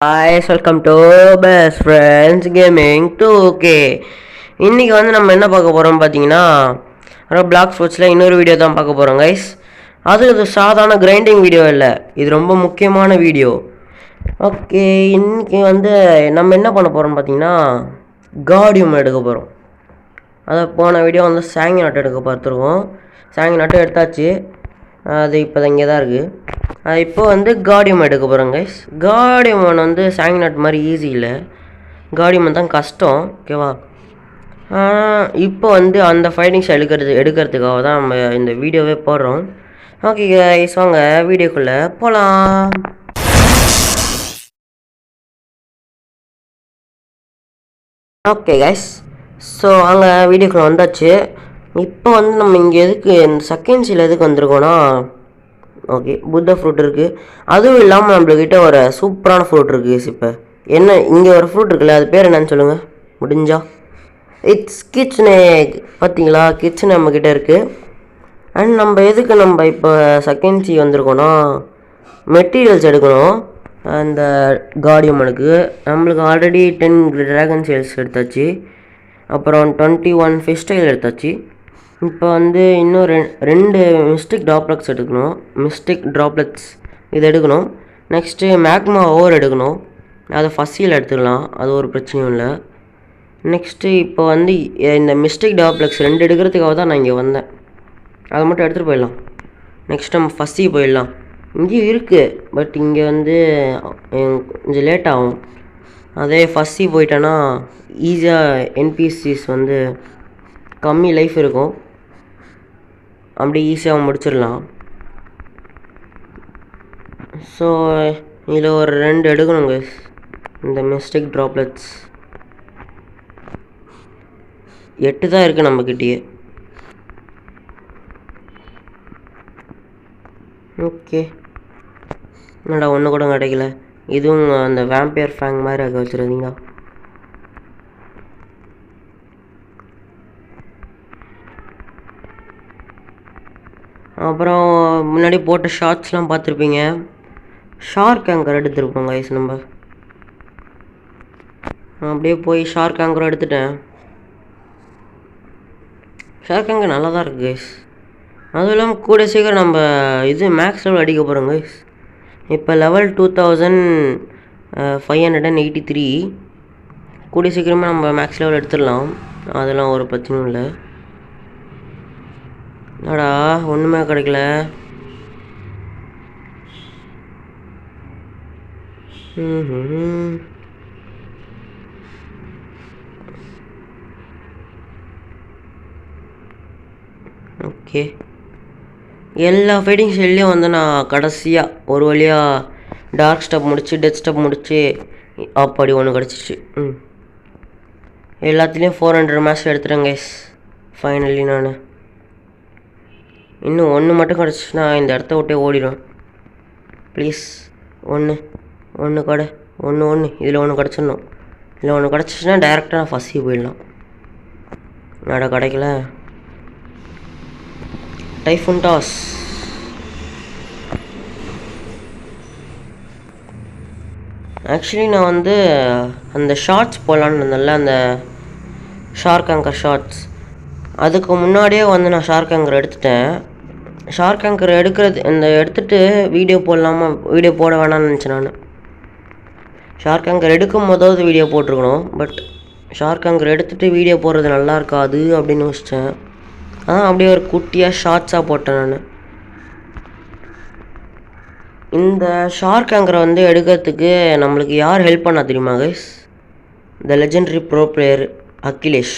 ஹாய்ஸ் welcome to best friends gaming 2K. இன்றைக்கி நம்ம என்ன பார்க்க போகிறோம் பார்த்தீங்கன்னா, பிளாக் ஃப்ரூட்ஸில் இன்னொரு வீடியோ தான் பார்க்க போகிறோம் கைஸ். இது சாதாரண கிரைண்டிங் வீடியோ இல்லை, இது ரொம்ப முக்கியமான வீடியோ. ஓகே, இன்றைக்கி நம்ம என்ன பண்ண போகிறோம்னு பார்த்தீங்கன்னா, கார்டியம் எடுக்க போகிறோம். போன வீடியோ சாங்கி நாட்டு எடுக்க பார்த்துருவோம். சாங்கி நாட்டு எடுத்தாச்சு, அது இப்போ இங்கே தான் இருக்குது. இப்போ கார்டியம் எடுக்க போகிறோம் கைஸ். கார்டியம் சாங்கி நாட் மாதிரி ஈஸி இல்லை, கார்டியம் தான் கஷ்டம். ஓகேவா? இப்போ அந்த ஃபைட்டிங்ஸ் எடுக்கிறதுக்காக தான் நம்ம இந்த வீடியோவே போடுறோம். ஓகே கைஸ், வாங்க வீடியோக்குள்ளே போகலாம். ஓகே கைஸ், ஸோ அங்கே வீடியோக்குள்ளே வந்தாச்சு. இப்போ நம்ம இங்கே எதுக்கு இந்த செகண்ட் சீல் எதுக்கு வந்திருக்கோன்னா, ஓகே புத்தா ஃப்ரூட் இருக்குது. அதுவும் இல்லாமல் நம்மளுக்கிட்ட ஒரு சூப்பரான ஃப்ரூட் இருக்குது. இப்போ என்ன இங்கே ஒரு ஃப்ரூட் இருக்குல்ல, அது பேர் என்னன்னு சொல்லுங்கள் முடிஞ்சா. இட்ஸ் கிச்சனேக். பார்த்தீங்களா, கிச்சன் நம்மக்கிட்ட இருக்குது. அண்ட் நம்ம எதுக்கு இப்போ செகண்ட் சி வந்திருக்கோன்னா, மெட்டீரியல்ஸ் எடுக்கணும். அந்த கார்டியமனுக்கு நம்மளுக்கு ஆல்ரெடி 10 ட்ராகன் சேல்ஸ் எடுத்தாச்சு, அப்புறம் 21 ஃபிஷ் டைல் எடுத்தாச்சு. இப்போ இன்னும் ரெண்டு மிஸ்டிக் ட்ராப்லெட்ஸ் எடுக்கணும். மிஸ்டிக் ட்ராப்லெட்ஸ் இது எடுக்கணும். நெக்ஸ்ட்டு மேக்மா ஓவர் எடுக்கணும். அதை ஃபஸ்ஸியில் எடுத்துக்கலாம், அது ஒரு பிரச்சனையும் இல்லை. நெக்ஸ்ட்டு இப்போ இந்த மிஸ்டிக் ட்ராப்லெட்ஸ் 2 எடுக்கிறதுக்காக தான் நான் இங்கே வந்தேன். அதை மட்டும் எடுத்துகிட்டு போயிடலாம். நெக்ஸ்ட் நம்ம ஃபஸ்ஸி போயிடலாம். இங்கேயும் இருக்குது, பட் இங்கே கொஞ்சம் லேட் ஆகும். அதே ஃபஸ்ஸி போயிட்டேன்னா ஈஸியாக NPCs கம்மி லைஃப் இருக்கும், அப்படி ஈஸியாக முடிச்சிடலாம். ஸோ இதில் ஒரு 2 எடுக்கணுங்க இந்த மிஸ்டிக் ட்ராப்லெட்ஸ். 8 தான் இருக்குது நம்மக்கிட்டேயே. ஓகே, என்னடா ஒன்று கூட கிடைக்கல. இதுவும் அந்த வேம்பயர் ஃபேங் மாதிரி ஆக வச்சுருந்தீங்க. அப்புறம் முன்னாடி போட்ட ஷார்ட்ஸ்லாம் பார்த்துருப்பீங்க. ஷார்க் ஆங்கர் எடுத்துருப்போம் கைஸ். நம்ம அப்படியே போய் ஷார்க் ஆங்கரும் எடுத்துட்டேன். ஷார்க் ஆங்கர் நல்லா தான் இருக்குது கைஸ். அதுவும் இல்லாமல் கூட சீக்கிரம் நம்ம இது மேக்ஸ் லெவல் அடிக்க போகிறோம் கைஸ். இப்போ லெவல் 2583. கூடிய சீக்கிரமாக நம்ம மேக்ஸ் லெவல் எடுத்துடலாம், அதெல்லாம் ஒரு பிரச்சனையும் இல்லை. என்னடா ஒன்றுமே கிடைக்கல. ஓகே, எல்லா ஃபைட்டிங் ஷெல்லையும் நான் கடைசியாக ஒரு வழியாக டார்க் ஸ்டெப் முடிச்சு டெத் ஸ்டெப் முடிச்சு அப்படி ஒன்று கிடச்சிச்சு. எல்லாத்துலேயும் 400 மேட்ச் எடுத்துட்டேன் கைஸ். ஃபைனலி நான் இன்னும் 1 மட்டும் கிடச்சிச்சுன்னா இந்த இடத்த விட்டே ஓடிடும். ப்ளீஸ் ஒன்று கடை ஒன்று இதில் ஒன்று கிடச்சிடணும். இதில் ஒன்று கிடச்சிச்சின்னா டைரெக்டாக நான் ஃபஸ்ஸி போயிடலாம். நட கிடைக்கல. Typhoon toss. ஆக்சுவலி நான் அந்த ஷார்ட்ஸ் போடலான்னு இருந்தேன்ல, அந்த ஷார்க் ஆங்கர் ஷார்ட்ஸ், அதுக்கு முன்னாடியே நான் ஷார்க் ஆங்கர் எடுத்துட்டேன். ஷார்க் ஆங்கர் எடுத்துகிட்டு வீடியோ போட வேணாம்னு நினச்சேன் நான். ஷார்க் ஆங்கர் எடுக்கும் போதாவது வீடியோ போட்டிருக்கணும், பட் ஷார்க் ஆங்கர் எடுத்துகிட்டு வீடியோ போடுறது நல்லா இருக்காது அப்படின்னு யோசித்தேன். அதான் அப்படியே ஒரு குட்டியாக ஷார்ட்ஸாக போட்டேன் நான். இந்த ஷார்க் ஆங்கரை எடுக்கிறதுக்கு நம்மளுக்கு யார் ஹெல்ப் பண்ணா தெரியுமா கைஸ்? த லெஜெண்டரி ப்ரோ பிளேயர் அகிலேஷ்,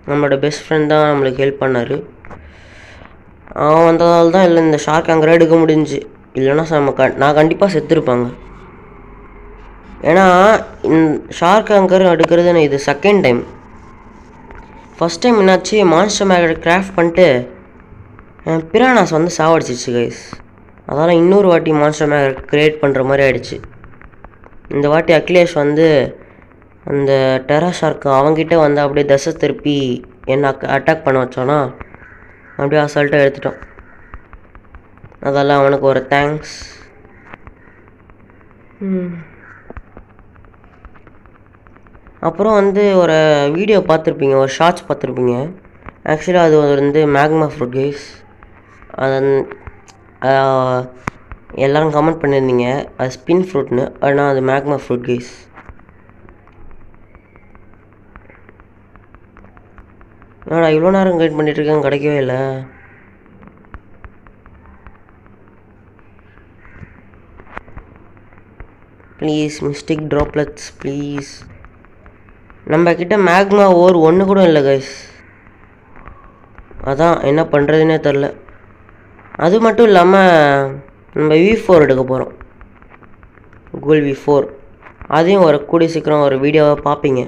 நம்மளோட பெஸ்ட் ஃப்ரெண்ட் தான் நம்மளுக்கு ஹெல்ப் பண்ணார். அவன் வந்ததால் தான் இல்லை இந்த ஷார்க் ஆங்கரை எடுக்க முடிஞ்சு. இல்லைன்னா நான் கண்டிப்பாக செத்துருப்பாங்க. ஏன்னா ஷார்க் ஆங்கர் எடுக்கிறது இது செகண்ட் டைம். ஃபஸ்ட் டைம் என்னாச்சு, மான்ஸ்டர் மேக்கர் கிராஃப்ட் பண்ணிட்டு பிரானாஸ் சாவடிச்சிச்சு கைஸ். அதனால் இன்னொரு வாட்டி மான்ஸ்டர் மேக்கர் க்ரியேட் பண்ணுற மாதிரி ஆகிடுச்சு. இந்த வாட்டி அகிலேஷ் அந்த டெரா ஷார்க்கு அவங்ககிட்ட அப்படியே தசை திருப்பி என்ன அட்டாக் பண்ண வச்சோன்னா அப்படியே அசால்ட்டாக எடுத்துட்டோம். அதெல்லாம் அவனுக்கு ஒரு தேங்க்ஸ். அப்புறம் வந்து ஒரு வீடியோ பார்த்துருப்பீங்க, ஒரு ஷார்ட்ஸ் பார்த்துருப்பீங்க. ஆக்சுவலாக அது வந்து மேக்மா ஃப்ரூட் கைஸ். அது எல்லோரும் கமெண்ட் பண்ணியிருந்தீங்க அது ஸ்பின் ஃப்ரூட்னு, ஆனால் அது மேக்மா ஃப்ரூட் கைஸ். என்னடா இவ்வளோ நேரம் கைட் பண்ணிகிட்ருக்கேன், கிடைக்கவே இல்லை. Please mistake droplets please. நம்மக்கிட்ட மேக்மா ஓர் ஒன்று கூட இல்லை கைஸ். அதான் என்ன பண்ணுறதுனே தெரில. அது மட்டும் இல்லாமல் நம்ம V4 எடுக்க போகிறோம், கூகுள் V4. அதையும் ஒரு கூடிய சீக்கிரம் ஒரு வீடியோவை பார்ப்பீங்க.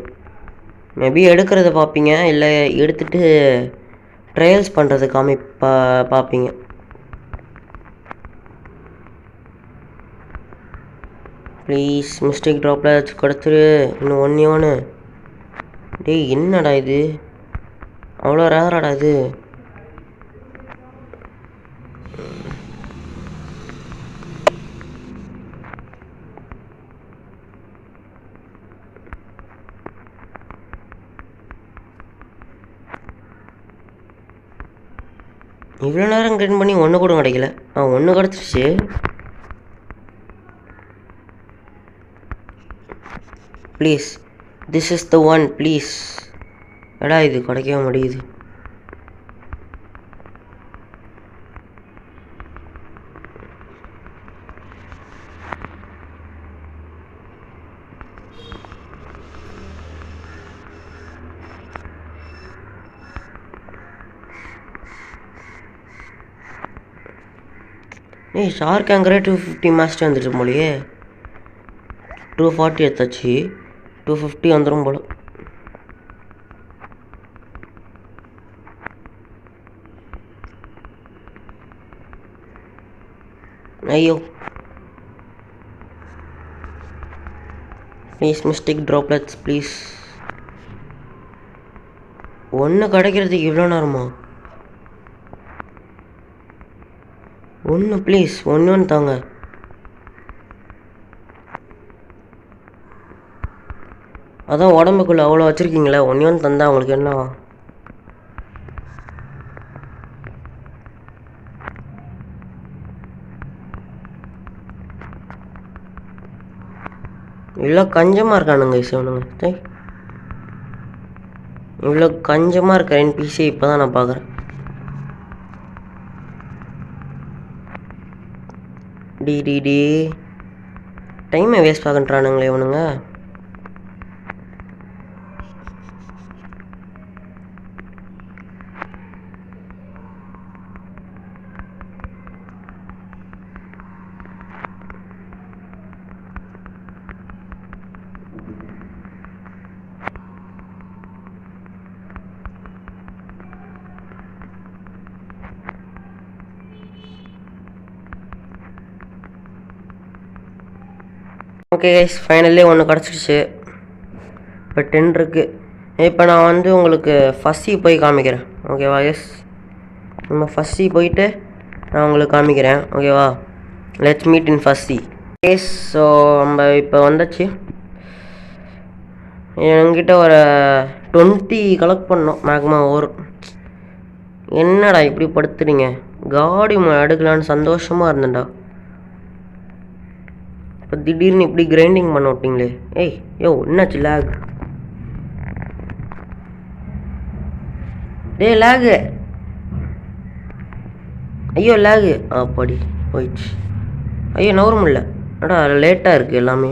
மேபி எடுக்கிறத பார்ப்பீங்க, இல்லை எடுத்துகிட்டு ட்ரையல்ஸ் பண்ணுறது பார்ப்பீங்க. ப்ளீஸ் மிஸ்டேக் ட்ராப்லெட்ஸ் கிடச்சிரு. இன்னும் ஒன்று. டேய் என்னடா இது, அவ்வளோ ரேராடா இது. இவ்வளோ நேரம் கிளீன் பண்ணி ஒன்று கூட கிடைக்கல. ஒன்று கிடச்சிருச்சு. Please this is the one please. எடா இது கிடைக்கவே முடியுது. ஏய் ஷார்க் ஆங்கரே 250 மாஸ்டர் வந்துட்டு போலையே. 240 எடுத்தாச்சு, 250 வந்துடும் போல. ஐயோ ப்ளீஸ் மிஸ்டேக் ட்ராப்லெட்ஸ் ப்ளீஸ். ஒன்று கிடைக்கிறதுக்கு இவ்வளோ நேரமா? ஒன்று ப்ளீஸ், ஒன்று தாங்க. அதான் உடம்புக்குள்ளே அவ்வளோ வச்சுருக்கீங்களே, ஒன்று தந்தா உங்களுக்கு என்னவா? இவ்வளோ கஞ்சமாக இருக்கானுங்க சிவனுங்க. இவ்வளோ கஞ்சமாக இருக்க NPC இப்போ தான் நான் பார்க்குறேன். டி டைமை வேஸ்ட் பார்க்கன்றானுங்களே இவனுங்க. ஓகே கைஸ், ஃபைனலி ஒன்று கிடச்சிடுச்சு. இப்போ 10 இருக்குது. இப்போ நான் வந்து உங்களுக்கு ஃபஸ்ஸி போய் காமிக்கிறேன், ஓகேவா? எஸ், நம்ம ஃபஸ்ஸி போயிட்டு நான் உங்களுக்கு காமிக்கிறேன், ஓகேவா? லெட்ஸ் மீட் இன் ஃபஸ்ஸி. எஸ், ஸோ நம்ம இப்போ வந்தாச்சு. என்கிட்ட ஒரு 20 கலெக்ட் பண்ணோம் மேக்மா ஓர். என்னடா இப்படி படுத்துறீங்க? காடி எடுக்கலான்னு சந்தோஷமாக இருந்தேன்டா. இப்போ திடீர்னு இப்படி கிரைண்டிங் பண்ண விட்டிங்களே. ஏய் யோ என்னாச்சு? லேக். டே லேகு, ஐயோ லேகு. அப்படி போயிடுச்சு. ஐயோ நவர முடியல. அடா லேட்டாக இருக்குது எல்லாமே.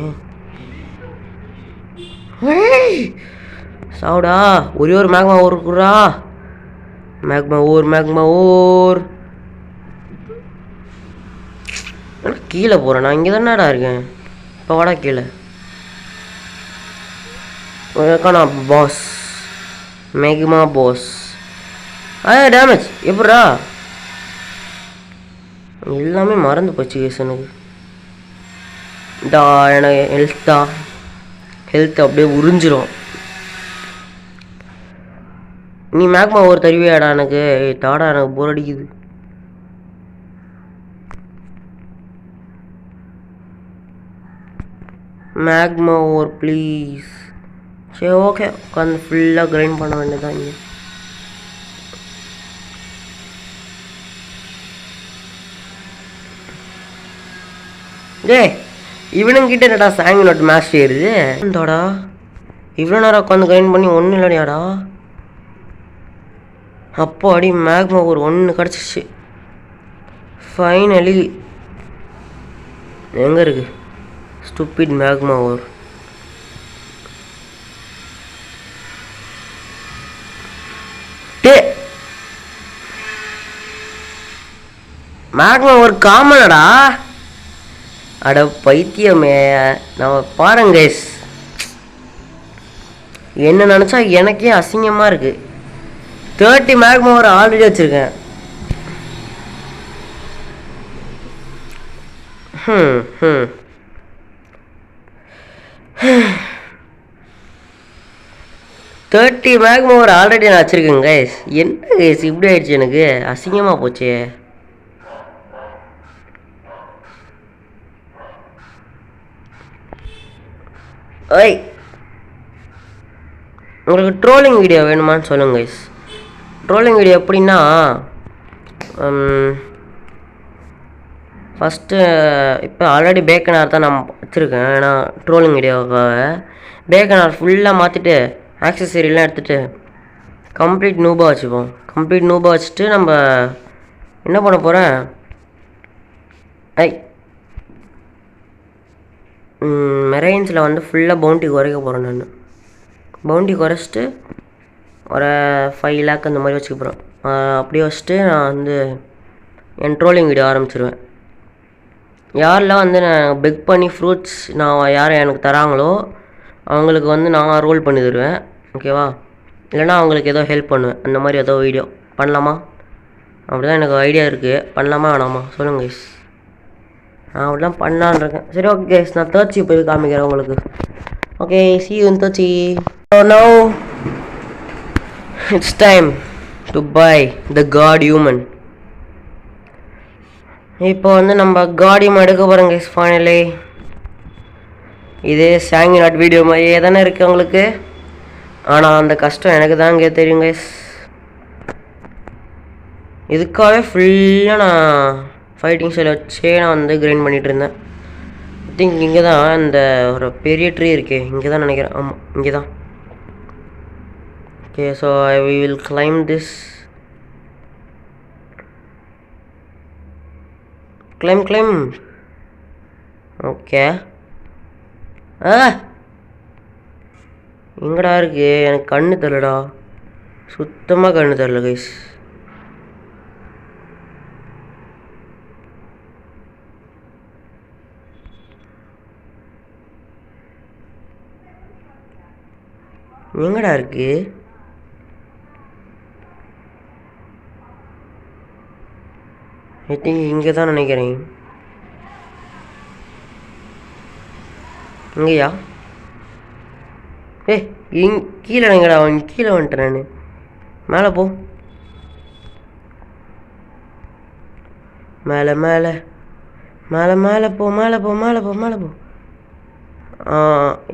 சாவுடா, ஒரே ஒரு மேக்மா ஓர் இருக்குறா. மேக்மா ஓர். கீழே போகிறேன் நான், இங்கே தானடா இருக்கேன். இப்போ வாடா கீழே. காணா பாஸ், மேக்மா பாஸ். டேமேஜ் எப்படா? எல்லாமே மறந்து போச்சு கேஸ் எனக்கு. எனக்கு ஹெல்த் அப்படியே உறிஞ்சிரும். நீ மேக்மா ஒரு தருவியாடா எனக்கு? தாடா, எனக்கு போர் அடிக்குது. மேக்மா ஓர் ப்ளீஸ். சரி ஓகே, உட்காந்து ஃபுல்லாக கிரைண்ட் பண்ண வேண்டியதான் இங்கே. இவனுங்கிட்ட என்னடா சாங்கி நோட் மேட்ச் ஏறுது இந்தோடா. இவ்வளோ நேரம் உட்காந்து கிரைண்ட் பண்ணி ஒன்றும் இல்லையாடா. அப்போ அடி மேக்மா ஒரு 1 கிடச்சிச்சு ஃபைனலி. எங்கே இருக்கு ஸ்டூபிட் மேக்மா ஓர்? மேக்மா ஒரு காமனடா. அட பைத்தியமே, நம்ம பாருங்க என்ன நினச்சா எனக்கே அசிங்கமாக இருக்குது. 30 மேக்மா ஒரு ஆல்ரெடி வச்சுருக்கேன். ம் 30 மேக்மா ஒரு ஆல்ரெடி நான் வச்சுருக்கேன் கைஸ். என்ன கைஸ் இப்படி ஆயிடுச்சு, எனக்கு அசிங்கமாக போச்சு. ஐய், உங்களுக்கு ட்ரோலிங் வீடியோ வேணுமான்னு சொல்லுங்க கைஸ். ட்ரோலிங் வீடியோ எப்படின்னா, ஃபஸ்ட்டு இப்போ ஆல்ரெடி பேக்கனார் தான் நான் வச்சுருக்கேன். ஏன்னா ட்ரோலிங் வீடியோவுக்காக பேக்கனார் ஃபுல்லாக மாற்றிட்டு ஆக்சசரிலாம் எடுத்துகிட்டு கம்ப்ளீட் நூபாக வச்சுப்போம். கம்ப்ளீட் நூபாக வச்சுட்டு நம்ம என்ன பண்ண போகிறேன், மெரைன்ஸில் வந்து ஃபுல்லாக பவுண்டி குறைக்க போகிறேன். நான் பவுண்டி குறைச்சிட்டு ஒரு 5 லேக் அந்த மாதிரி வச்சுக்க போகிறேன். அப்படியே வச்சுட்டு நான் வந்து என் ட்ரோலிங் வீடியோ ஆரம்பிச்சிருவேன். யாரெல்லாம் வந்து நான் பெக் பண்ணி ஃப்ரூட்ஸ் நான் யார் எனக்கு தராங்களோ அவங்களுக்கு வந்து நான் ரோல் பண்ணி தருவேன், ஓகேவா? இல்லைனா அவங்களுக்கு ஏதோ ஹெல்ப் பண்ணுவேன். அந்த மாதிரி ஏதோ வீடியோ பண்ணலாமா? அப்படி தான் எனக்கு ஐடியா இருக்குது. பண்ணலாமா வேணாமா சொல்லுங்க கைஸ். நான் அப்படிலாம் பண்ணலான்னு இருக்கேன். சரி ஓகே கைஸ், நான் 30 போய் காமிக்கிறேன் உங்களுக்கு. Okay, see you in 30. So now it's time to buy the God Human. இப்போ வந்து நம்ம காடியும் எடுக்க போகிறோம் கைஸ் ஃபைனலி. இதே சாங்கி நாட் வீடியோ மாதிரியே தானே இருக்குது உங்களுக்கு. ஆனால் அந்த கஷ்டம் எனக்கு தான் இங்கே தெரியும் கைஸ். இதுக்காகவே ஃபுல்லாக நான் ஃபைட்டிங் ஸ்டைல் வச்சே நான் வந்து கிரைண்ட் பண்ணிகிட்டு இருந்தேன். ஐ திங்க் இங்கே தான் இந்த ஒரு பெரிய ட்ரீ இருக்கே, இங்கே தான் நினைக்கிறேன். ஆமாம், இங்கே தான். Okay, so I will claim this. Claim. Okay, எங்கடா இருக்கு? எனக்கு கண்ணு தெரிலடா, சுத்தமாக கண்ணு தெரில கைஸ். எங்கடா இருக்கு? ஐ திங்க் இங்கே தான் நினைக்கிறேன். இங்கேயா? கீழே எங்கடா? அவன் கீழே வந்துட்டேன் நான். மேலே போ, மேலே மேலே மேலே மேலே போ, மேலே போ, மேலே போ, மேலே போ.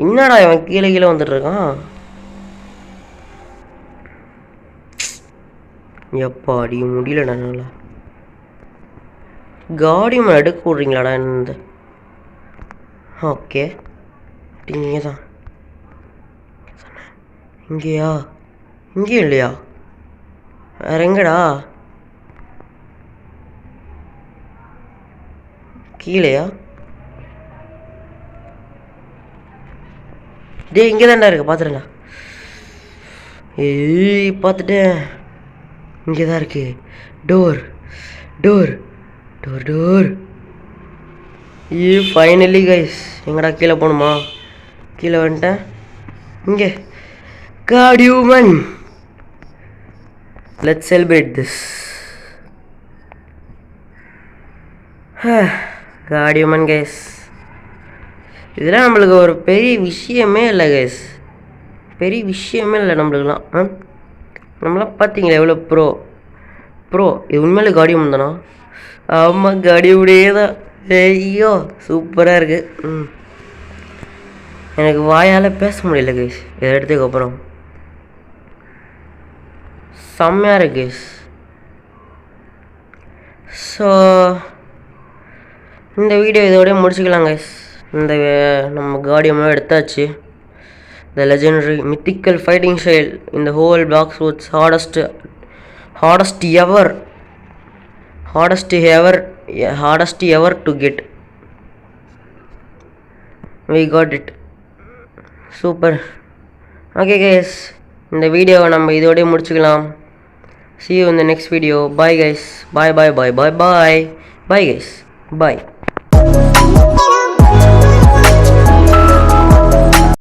என்னடா இவன் கீழே வந்துட்டுருக்கான்? எப்பாடி முடியலடா நல்லா. காடியும் எடுக்க விட்றீங்களாடா இந்த? ஓகே, இங்கே தான். இங்கேயா? இங்கேயும் இல்லையா? வேற எங்கடா? கீழேயா? இங்கே தான்டா இருக்கு, பார்த்துருங்க. பார்த்துட்டேன், இங்கே தான் இருக்கு. டோர். ஃபைனலி கைஸ், எங்கடா கீழே போகணுமா? கீழே வந்துட்டேன். இங்கே God Human. Let's celebrate this. God Human guys. இதெல்லாம் நம்மளுக்கு ஒரு பெரிய விஷயமே இல்லை கைஸ், பெரிய விஷயமே இல்லை நம்மளுக்குலாம். நம்மளாம் பார்த்தீங்களா எவ்வளோ ப்ரோ. இது உண்மையிலே God Human தானா? ஆமாம், God Human தான். ஐயோ சூப்பராக இருக்குது. எனக்கு வாயால் பேச முடியல கைஸ். இதை எடுத்ததுக்கப்புறம் செம்மையாக இருக்கு கைஸ். ஸோ இந்த வீடியோ இதோடய முடிச்சுக்கலாம் கைஸ். இந்த நம்ம கார்டியமாக எடுத்தாச்சு. The legendary mythical fighting style இந்த whole black suits hardest ever to get. we got it. Super. Okay guys, இந்த வீடியோவை நம்ம இதோடய முடிச்சுக்கலாம். see you in the next video. bye guys. bye guys. bye.